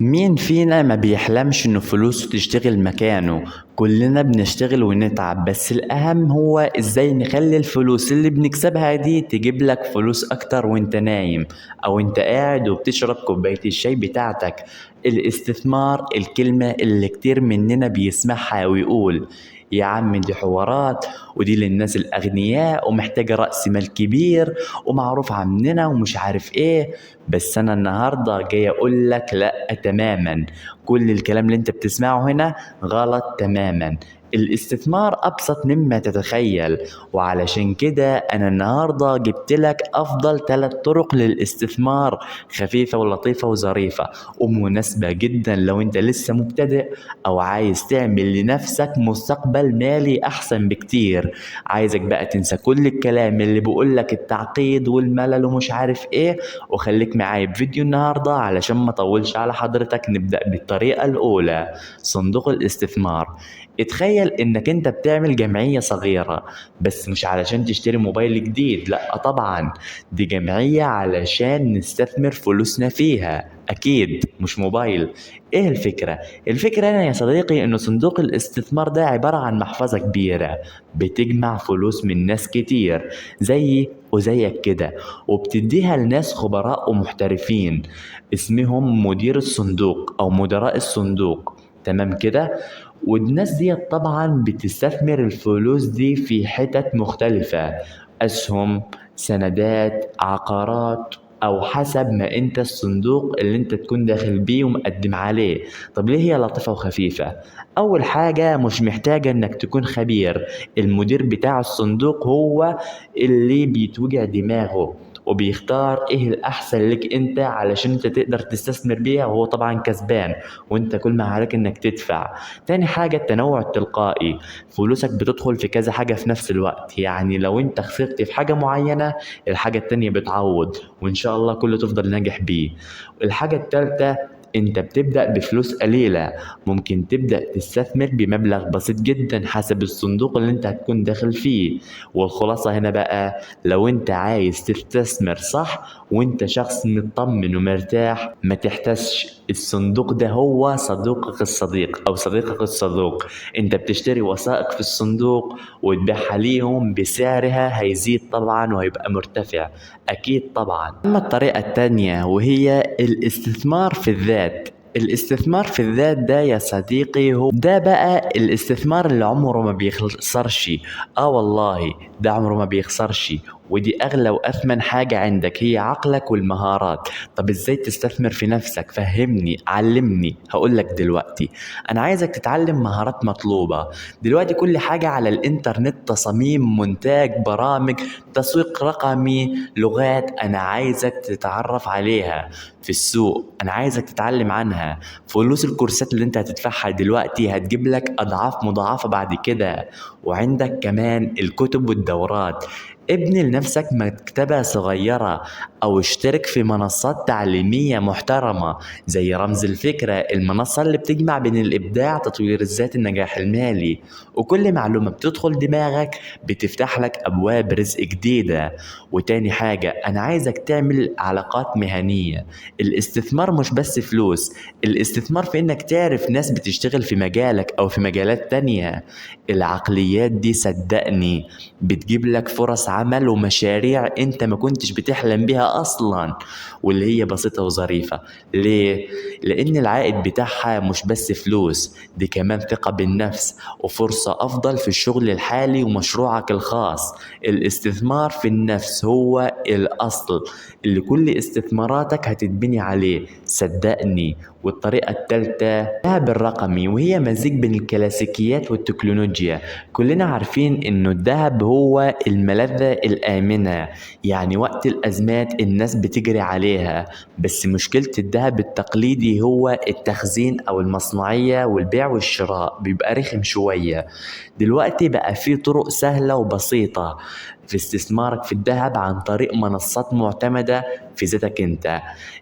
مين فينا ما بيحلمش انه فلوسه تشتغل مكانه؟ كلنا بنشتغل ونتعب، بس الأهم هو ازاي نخلي الفلوس اللي بنكسبها دي تجيب لك فلوس أكتر وانت نايم أو انت قاعد وبتشرب كوباية الشاي بتاعتك. الاستثمار الكلمة اللي كتير مننا بيسمعها ويقول يا عم دي حوارات، ودي للناس الأغنياء ومحتاجة رأس مال كبير ومعروف عننا ومش عارف ايه. بس أنا النهاردة جاي أقول لك لأ تماما، كل الكلام اللي انت بتسمعه هنا غلط تماما. الاستثمار أبسط مما تتخيل، وعلشان كده أنا النهاردة جبت لك أفضل 3 طرق للاستثمار، خفيفة ولطيفة وظريفة ومناسبة جدا لو انت لسه مبتدئ أو عايز تعمل لنفسك مستقبل مالي أحسن بكتير. عايزك بقى تنسى كل الكلام اللي بقولك التعقيد والملل ومش عارف ايه، وخليك معايا بفيديو النهاردة علشان ما اطولش على حضرتك. نبدأ بالطريقة الأولى، صندوق الاستثمار. اتخيل انك انت بتعمل جمعية صغيرة، بس مش علشان تشتري موبايل جديد، لا طبعا، دي جمعية علشان نستثمر فلوسنا فيها، اكيد مش موبايل. ايه الفكرة؟ الفكرة هنا يا صديقي انه صندوق الاستثمار ده عبارة عن محفظة كبيرة بتجمع فلوس من ناس كتير زيي وزيك كده، وبتديها لناس خبراء ومحترفين اسمهم مدير الصندوق او مدراء الصندوق. تمام كده؟ والناس دي طبعا بتستثمر الفلوس دي في حتت مختلفة، اسهم، سندات، عقارات، او حسب ما انت الصندوق اللي انت تكون داخل بيه ومقدم عليه. طب ليه هي لطيفة وخفيفة؟ اول حاجة مش محتاجة انك تكون خبير، المدير بتاع الصندوق هو اللي بيتوجع دماغه وبيختار ايه الاحسن لك انت علشان انت تقدر تستثمر بيها، وهو طبعا كسبان وانت كل ما عليك انك تدفع. تاني حاجة التنوع التلقائي، فلوسك بتدخل في كذا حاجة في نفس الوقت، يعني لو انت خسرت في حاجة معينة الحاجة التانية بتعوض، وان شاء الله كله تفضل ناجح بيه. الحاجة التالتة، انت بتبدأ بفلوس قليلة، ممكن تبدأ تستثمر بمبلغ بسيط جدا حسب الصندوق اللي انت هتكون داخل فيه. والخلاصة هنا بقى، لو انت عايز تستثمر صح وانت شخص مطمن ومرتاح ما تحتاجش، الصندوق ده هو صديقك الصديق او صديقك الصدوق. انت بتشتري وثائق في الصندوق وتبيعها ليهم بسعرها هيزيد طبعا وهيبقى مرتفع، اكيد طبعا. اما الطريقة التانية وهي الاستثمار في الذات. الاستثمار في الذات ده يا صديقي هو ده بقى الاستثمار اللي عمره ما بيخسرش. اه والله ده عمره ما بيخسرش، ودي اغلى واثمن حاجة عندك هي عقلك والمهارات. طب ازاي تستثمر في نفسك؟ فهمني علمني. هقولك دلوقتي، انا عايزك تتعلم مهارات مطلوبة دلوقتي. كل حاجة على الانترنت، تصاميم، مونتاج، برامج، تسويق رقمي، لغات، انا عايزك تتعرف عليها في السوق، انا عايزك تتعلم عنها. فلوس الكورسات اللي انت هتدفعها دلوقتي هتجيب لك اضعاف مضاعفة بعد كده. وعندك كمان الكتب والدورات، ابني لنفسك مكتبة صغيرة أو اشترك في منصات تعليمية محترمة زي رمز الفكرة، المنصة اللي بتجمع بين الإبداع، تطوير الذات، النجاح المالي. وكل معلومة بتدخل دماغك بتفتح لك أبواب رزق جديدة. وتاني حاجة أنا عايزك تعمل علاقات مهنية. الاستثمار مش بس فلوس، الاستثمار في إنك تعرف ناس بتشتغل في مجالك أو في مجالات تانية. العقليات دي صدقني بتجيب لك فرص عمل ومشاريع انت ما كنتش بتحلم بيها اصلا، واللي هي بسيطة وظريفة. ليه؟ لان العائد بتاعها مش بس فلوس، دي كمان ثقة بالنفس وفرصة افضل في الشغل الحالي ومشروعك الخاص. الاستثمار في النفس هو الاصل اللي كل استثماراتك هتتبني عليه، صدقني. والطريقة الثالثة الذهب الرقمي، وهي مزيج بين الكلاسيكيات والتكنولوجيا. كلنا عارفين انه الذهب هو الملاذة الآمنة، يعني وقت الأزمات الناس بتجري عليها. بس مشكلة الذهب التقليدي هو التخزين أو المصنعية والبيع والشراء بيبقى رخم شوية. دلوقتي بقى في طرق سهلة وبسيطة في استثمارك في الذهب عن طريق منصات معتمدة في ذاتك انت.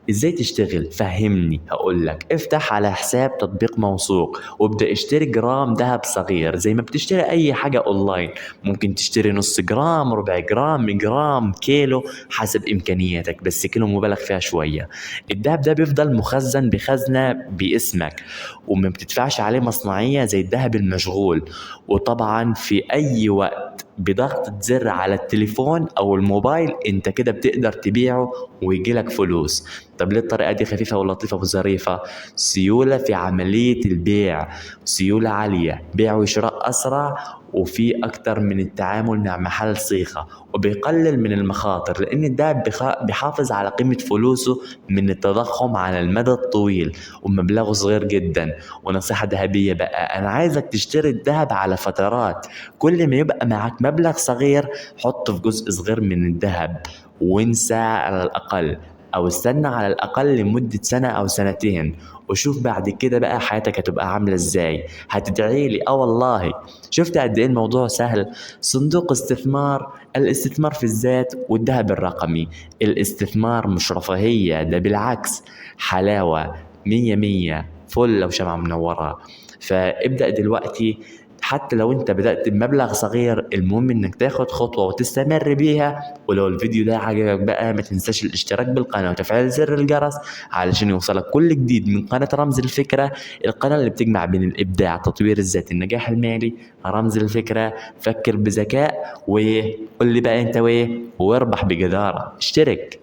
ازاي تشتغل؟ فهمني. هقولك افتح على حساب تطبيق موثوق وابدأ اشتري جرام ذهب صغير زي ما بتشتري اي حاجة اونلاين. ممكن تشتري نص جرام، ربع جرام، جرام، كيلو، حسب امكانياتك، بس كيلو مبالغ فيها شوية. الذهب ده بيفضل مخزن بخزنة باسمك وما بتدفعش عليه مصنعية زي الذهب المشغول. وطبعا في اي وقت بضغطة زر على التليفون او الموبايل انت كده بتقدر تبيعه ويجيلك فلوس. طب ليه الطريقة دي خفيفة ولطيفة وظريفة؟ سيولة في عملية البيع، سيولة عالية، بيع وشراء أسرع، وفي أكتر من التعامل مع محل صيغة، وبيقلل من المخاطر لأن الدهب بيحافظ على قيمة فلوسه من التضخم على المدى الطويل ومبلغه صغير جدا. ونصيحة ذهبية بقى، أنا عايزك تشتري الذهب على فترات. كل ما يبقى معك مبلغ صغير حطه في جزء صغير من الذهب وانسى على الأقل، او استنى على الاقل لمدة سنة او سنتين وشوف بعد كده بقى حياتك هتبقى عاملة ازاي. هتدعي لي. والله شفت قد ايه الموضوع سهل. صندوق استثمار، الاستثمار في الذات والذهب الرقمي. الاستثمار مش رفاهية، ده بالعكس حلاوة. مية مية فل لو شمعة منورة. فابدأ دلوقتي. حتى لو انت بدأت بمبلغ صغير المهم انك تاخد خطوة وتستمر بيها. ولو الفيديو ده عجبك بقى ما تنساش الاشتراك بالقناة وتفعيل زر الجرس علشان يوصلك كل جديد من قناة رمز الفكرة، القناة اللي بتجمع بين الإبداع، تطوير الذات، النجاح المالي. رمز الفكرة، فكر بذكاء وقول لي بقى انت واربح بجدارة. اشترك.